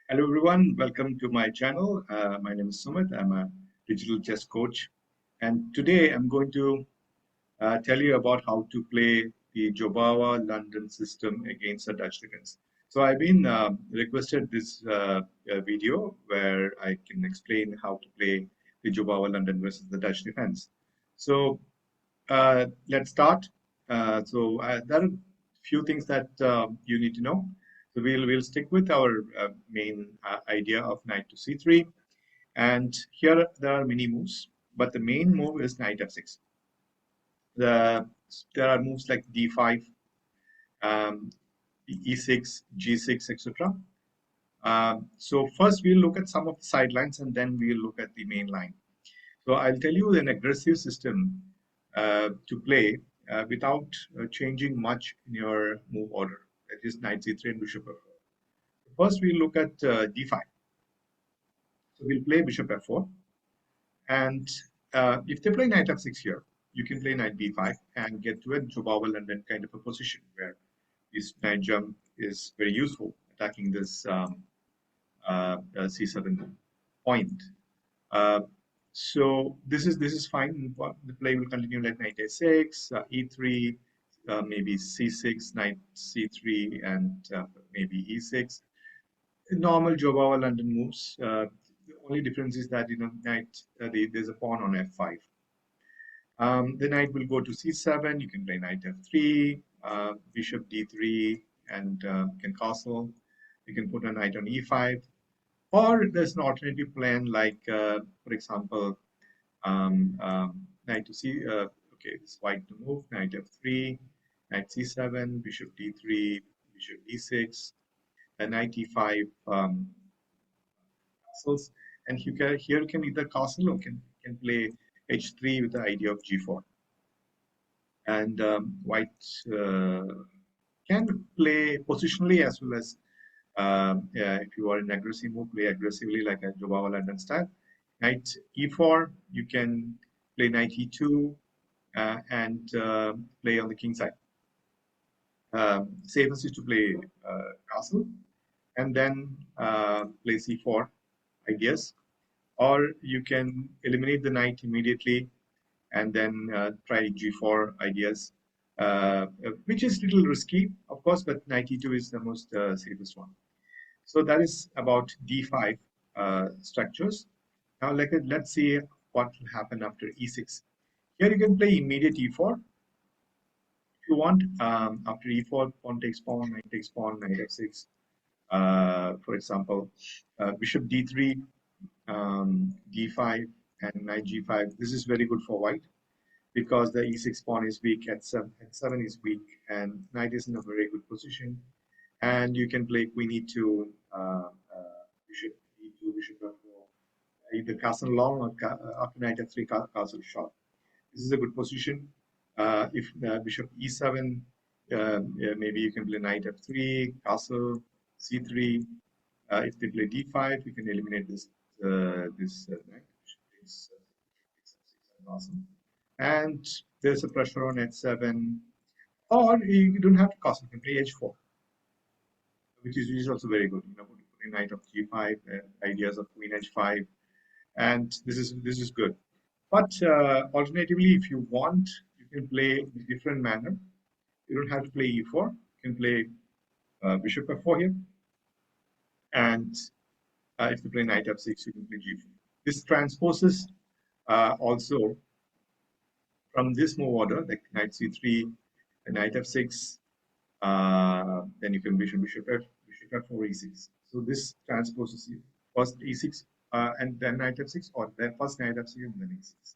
Hello everyone, welcome to my channel. My name is Sumit. I'm a digital chess coach, and today I'm going to tell you about how to play the Jobava London system against the Dutch defense. So I've been requested this video where I can explain how to play the Jobava London versus the Dutch defense. So let's start. There are few things that you need to know. So we'll stick with our main idea of knight to c3, and here there are many moves, but the main move is knight f6. The There are moves like d5, um, e6, g6, etc. So first we'll look at some of the sidelines, and then we'll look at the main line. So I'll tell you an aggressive system to play without changing much in your move order. That is knight c3 and bishop f4. First, we'll look at d5. So we'll play bishop f4. And if they play knight f6 here, you can play knight b5 and get to a Jobava London kind of a position where this knight jump is very useful, attacking this c7 point. So this is fine. The play will continue like knight a6, e3, maybe c6, knight c3, and maybe e6. Normal Jobava London moves. The only difference is that knight there's a pawn on f5. The knight will go to c7. You can play knight f3, bishop d3, and you can castle. You can put a knight on e5. Or there's an alternative plan like, for example, knight to c. Okay, it's white to move. Knight f3, knight c7, bishop d3, bishop e6, and knight e5 castles. And here you can either castle or can play h3 with the idea of g4. And white can play positionally as well as if you are in aggressive move, play aggressively like a Jobava London style. Knight e4, you can play knight e2 and play on the king side. Safest is to play castle and then play c4 ideas, or you can eliminate the knight immediately and then try g4 ideas, which is a little risky, of course, but knight e2 is the most safest one. So that is about d5 structures. Now let's see what will happen after e6. Here you can play immediate e4 if you want. After e4, pawn takes pawn, knight takes pawn, knight f6. For example, bishop d3, d5, and knight g5. This is very good for white because the e6 pawn is weak, h7 is weak, and knight is in a very good position. And you can play queen e2, bishop e2, bishop f4, either castle long or after knight f3, castle short. This is a good position. If bishop e7, maybe you can play knight f3, castle, c3. If they play d5, you can eliminate this knight. It's awesome. And there's a pressure on h7, or you don't have to castle. You can play h4, which is also very good. Putting knight of g5, ideas of queen h5, and this is good. But alternatively, if you want, you can play in a different manner. You don't have to play e4. You can play bishop f4 here, and if you play knight f6, you can play g4. This transposes also from this move order, like knight c3, knight f6. Then you can bishop f4, e6. So this transposes first e6 and then knight f6, or then first knight f6 and then e6.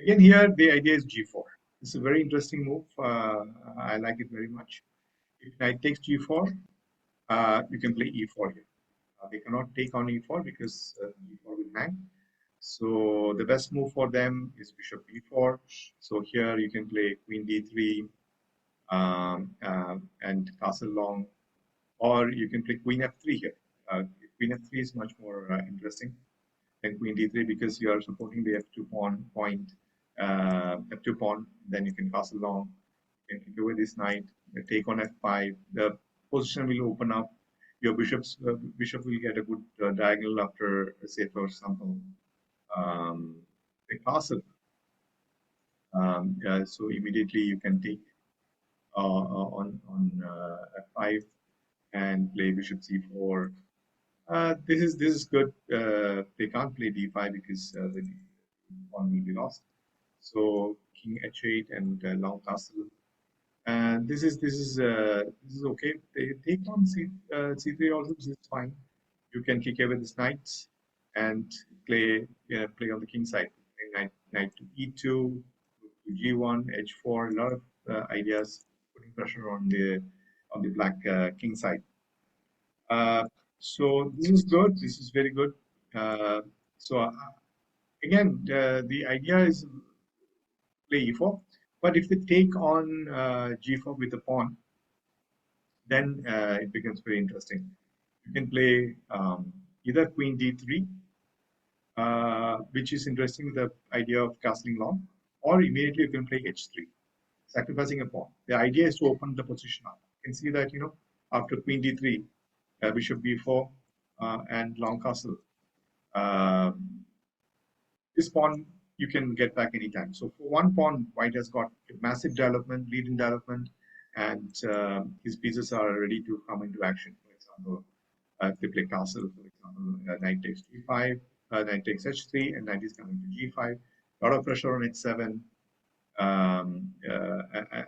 Again, here the idea is g4. It's a very interesting move. I like it very much. If knight takes g4, you can play e4 here. They cannot take on e4 because e4 will hang. So the best move for them is bishop e4. So here you can play queen d3 and castle long, or you can play queen f3 here. Queen f3 is much more interesting than queen d3 because you are supporting the f2 pawn point, f2 pawn. Then you can castle long, you can take away this knight, take on f5. The position will open up. your bishop will get a good diagonal after, say, for example, a castle. So immediately you can take on f5 and play bishop c4. This is good. They can't play d5 because the pawn will be lost. So king h8 and long castle. And this is okay. They take on c3 also. This is fine. You can kick away this knight and play on the king side. Knight to e2, to g1, h4. A lot of ideas putting pressure on the black king side. Uh, so this is good. This is very good. So again, the idea is play e4. But if they take on g4 with the pawn, then it becomes very interesting. You can play either queen d3, which is interesting with the idea of castling long, or immediately you can play h3, sacrificing a pawn. The idea is to open the position up. You can see that, after queen d3, bishop b4, and long castle. This pawn you can get back anytime. So for one pawn, white has got massive development, lead in development, and his pieces are ready to come into action. For example, if they play castle, for example, knight takes g5, knight takes h3, and knight is coming to g5. A lot of pressure on h7,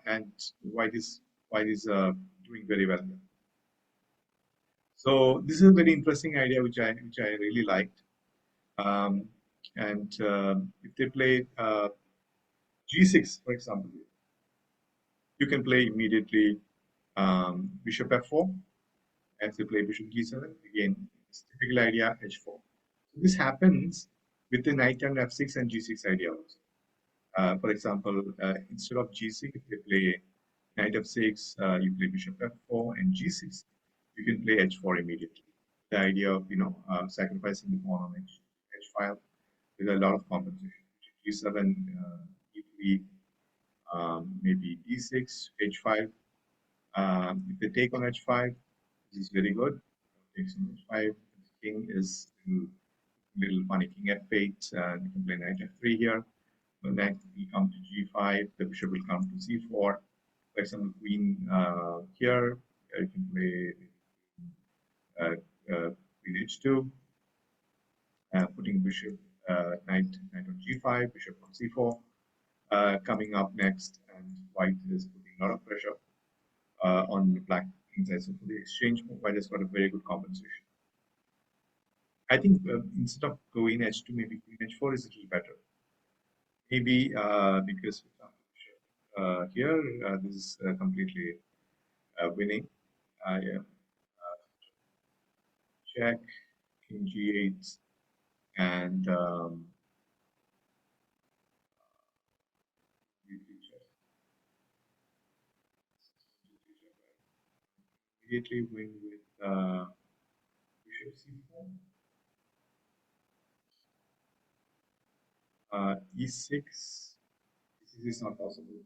and white is doing very well. So this is a very interesting idea, which I really liked. And if they play g6, for example, you can play immediately bishop f4. And if they play bishop g7, again, it's typical idea h4. So this happens with the knight and f6 and g6 idea also. For example, instead of g6, if they play knight f6, you play bishop f4 and g6, you can play h4 immediately. The idea of sacrificing the pawn on h5 with a lot of compensation. g7, e3, maybe d6, h5. If they take on h5, this is very good. Takes on h5. King is a little funny. King f8, and you can play knight f3 here. The knight will come to g5. The bishop will come to c4. For example, queen here. You can play queen h2, putting bishop knight on g5, bishop on c4. Coming up next, and white is putting a lot of pressure on the black king side. So for the exchange, white has got a very good compensation. I think instead of queen h2, maybe queen h4 is a little better. Maybe because here this is completely winning. Yeah. Check, king g8, and immediately win with bishop c4. E6. This is not possible.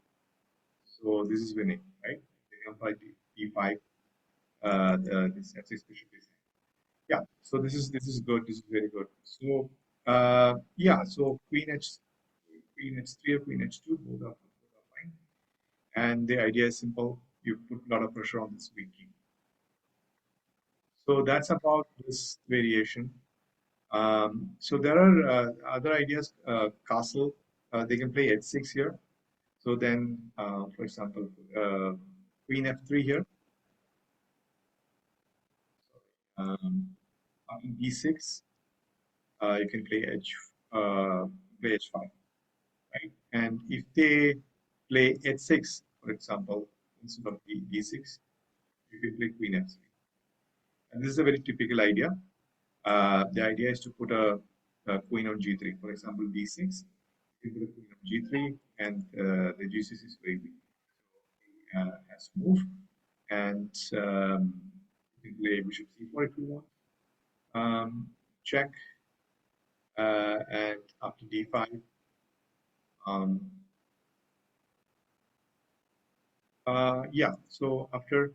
So this is winning, right? They come by d5. This f6 bishop is. Yeah. So this is good. This is very good. So yeah. So queen h3 or queen h2, both are fine. And the idea is simple. You put a lot of pressure on this weak king. So that's about this variation. So there are other ideas. Castle. They can play h6 here. So then, for example, queen f3 here. After d6, you can play h5, right? And if they play h6, for example, instead of d6, you can play queen f3. And this is a very typical idea. The idea is to put a queen on g3. For example, d6, you put a queen on g3, and the g6 is very weak. So has to move, and you can play bishop c4 if you want. Check, and after d5, yeah. So after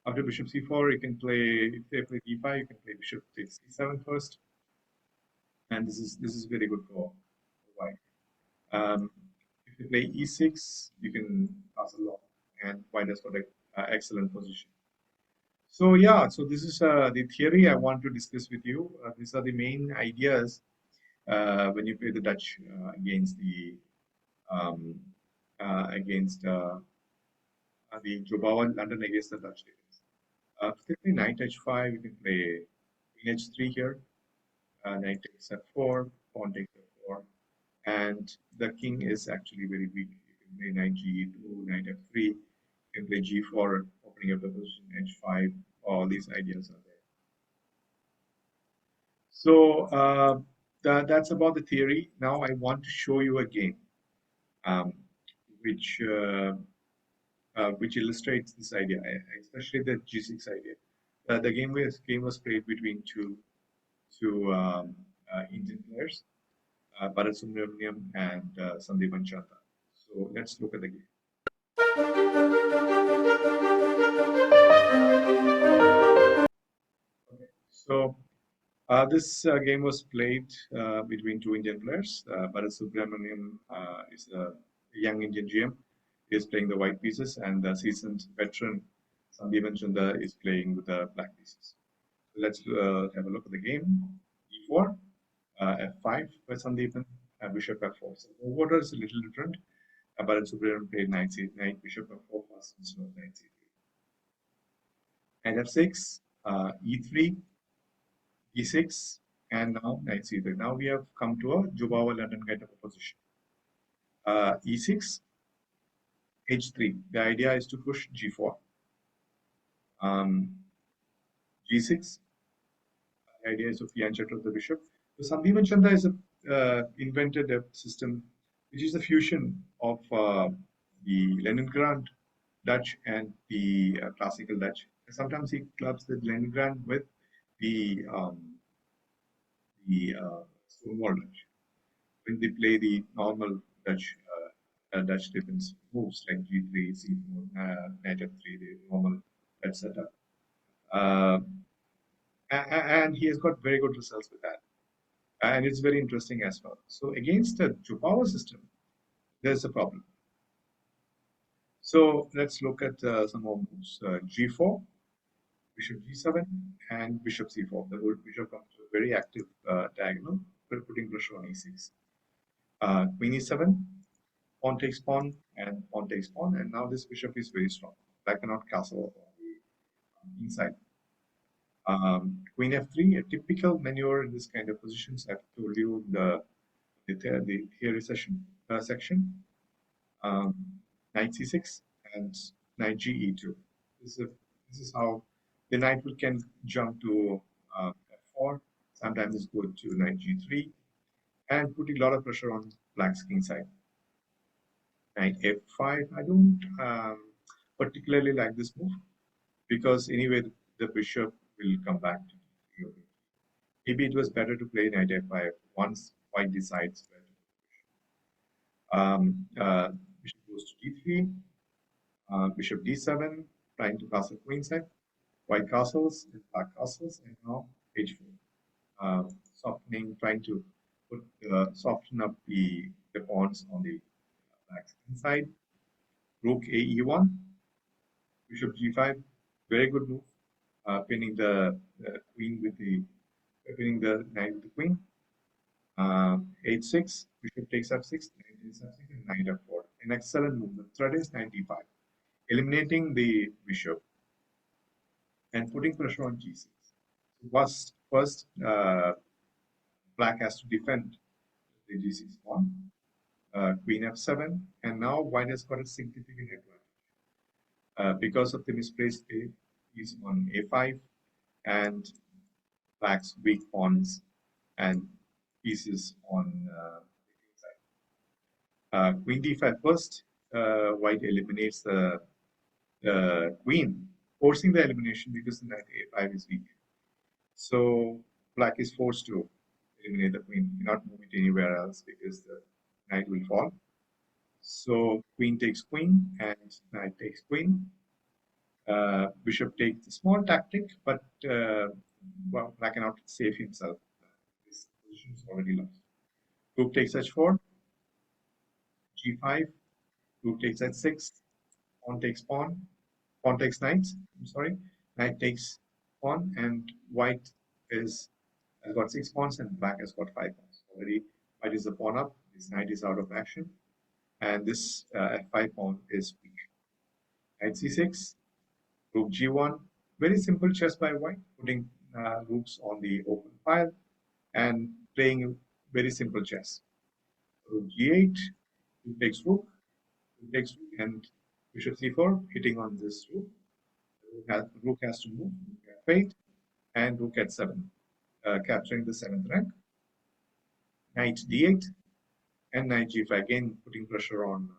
After bishop c4, you can play, if they play d5, you can play bishop takes c7 first, and this is very good for white. If you play e6, you can pass along, and white has got an excellent position. So yeah, so this is the theory I want to discuss with you. These are the main ideas when you play the Dutch against um, the Jobava London against the Dutch defense. Particularly knight h5, you can play queen h3 here, knight takes f4, pawn takes f4, and the king is actually very weak. You can play knight g2, knight f3, you can play g4, opening up the position h5. All these ideas are there. So that's about the theory. Now I want to show you a game, um, which which illustrates this idea, especially the G6 idea. The game was played between two Indian players, Bharat Subramaniam and Sandeepan Chanda. So let's look at the game. Okay. So this game was played between two Indian players. Bharat Subramaniam is a young Indian GM. He is playing the white pieces, and the seasoned veteran Sandeepan Chanda is playing with the black pieces. So let's have a look at the game. E4, F5 by Sandeepan, Bishop F4. So the order is a little different. Bharat Subramaniam played knight C9, Bishop F4 first instead of knight C3. And F6, E3, E6, and now knight C3. Now we have come to a Jobava London kind of a position. E6, H3. The idea is to push G4. G6. The idea is to fianchet of the bishop. So Sandeepan Chanda is invented a system which is a fusion of the Leningrad Dutch and the classical Dutch. Sometimes he clubs the Leningrad with the Stonewall Dutch. When they play the normal Dutch defense moves like G3, C4, knight F3, the normal Dutch setup. And he has got very good results with that. And it's very interesting as well. So against the Jobava system, there's a problem. So let's look at some more moves. G4, bishop G7, and bishop C4. The old bishop comes to a very active diagonal, putting pressure on E6. Queen E7, pawn takes pawn, and pawn takes pawn. And now this bishop is very strong. Black cannot castle on the inside. Queen F3, a typical maneuver in this kind of positions. I've told you the theory section. Knight C6 and knight Ge2. This is how the knight can jump to F4. Sometimes it's good to knight G3 and putting a lot of pressure on black's king side. Knight F5. I don't particularly like this move because anyway the bishop will come back to D3. Maybe it was better to play knight F5 once white decides where to push. Bishop goes to D3. Bishop D7, trying to castle queenside. White castles and black castles, and now H4. Softening, trying to soften up the pawns on the black side. Rook AE1, Bishop G5, very good move. Pinning the queen with the pinning the knight with the queen. H6, Bishop takes F6, knight takes F6, and knight F4. An excellent move. The threat is knight D5, eliminating the bishop and putting pressure on G6. First, black has to defend the G6 pawn, Queen F7, and now white has got a significant advantage because of the misplaced piece on A5 and black's weak pawns and pieces on the king side. Queen D5 first, white eliminates the queen, forcing the elimination because the knight A5 is weak. So black is forced to eliminate the queen, cannot move it anywhere else because the knight will fall. So queen takes queen and knight takes queen. Bishop takes a small tactic, but well, black cannot save himself. This position is already lost. Rook takes h4, g5, rook takes h6, pawn takes pawn, pawn takes knight. I'm sorry, knight takes pawn, and white has got 6 pawns and black has got 5 pawns. Already, white is the pawn up. This knight is out of action, and this f5 pawn is weak. Knight c6, rook g1. Very simple chess by white, putting rooks on the open file and playing very simple chess. Rook g8, rook takes rook, and bishop c4, hitting on this rook. Rook has to move, rook f8, and rook at 7, capturing the 7th rank. Knight d8, and knight g5, again putting pressure on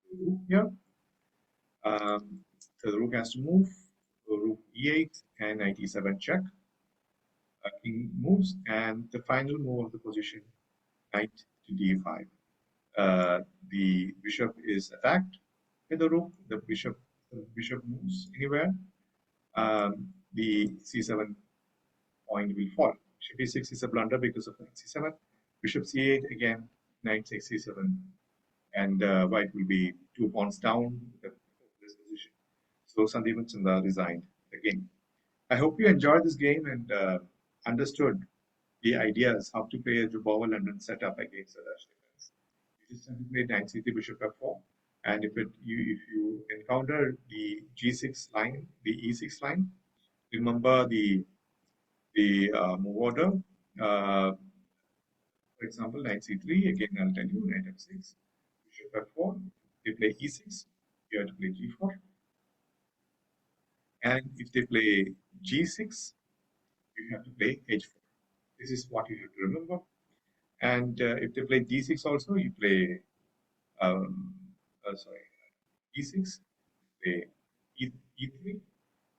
the rook here. So the rook has to move, so rook e8, and knight e7 check. King moves, and the final move of the position, knight to d5. The bishop is attacked with the rook. The bishop moves anywhere. The c7 point will fall. Bishop e6 is a blunder because of knight c7. Bishop c8 again, knight takes c7, and white will be 2 pawns down with this position. So Sandeep and Chanda resigned the game. I hope you enjoyed this game and understood the ideas how to play a Jobava London setup against a Dutch defense. You just have to play knight c3 bishop f4, and if you encounter the g6 line, the e6 line, remember the move order. For example, knight c3. Again, I'll tell you knight f6, bishop f4. They play e6. You have to play g4, and if they play g6, you have to play h4. This is what you have to remember. And if they play d6 also, you play e6, play e3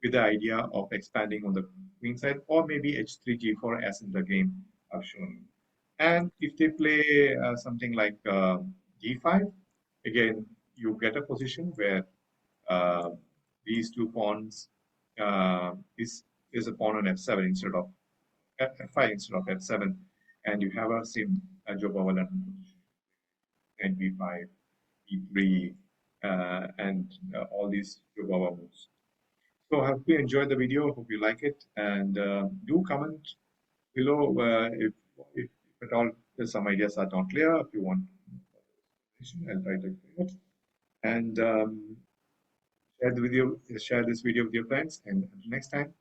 with the idea of expanding on the queen side, or maybe h3 g4 as in the game I've shown. And if they play something like d5, again you get a position where uh, these 2 pawns is a pawn on f7 instead of f5 instead of f7, and you have a same Jobava London position, knight b5, e3, and all these Jobava moves. So I hope you enjoyed the video. Hope you like it, and do comment below if at all some ideas are not clear. If you want, I'll try to explain it. And share this video with your friends. And until next time,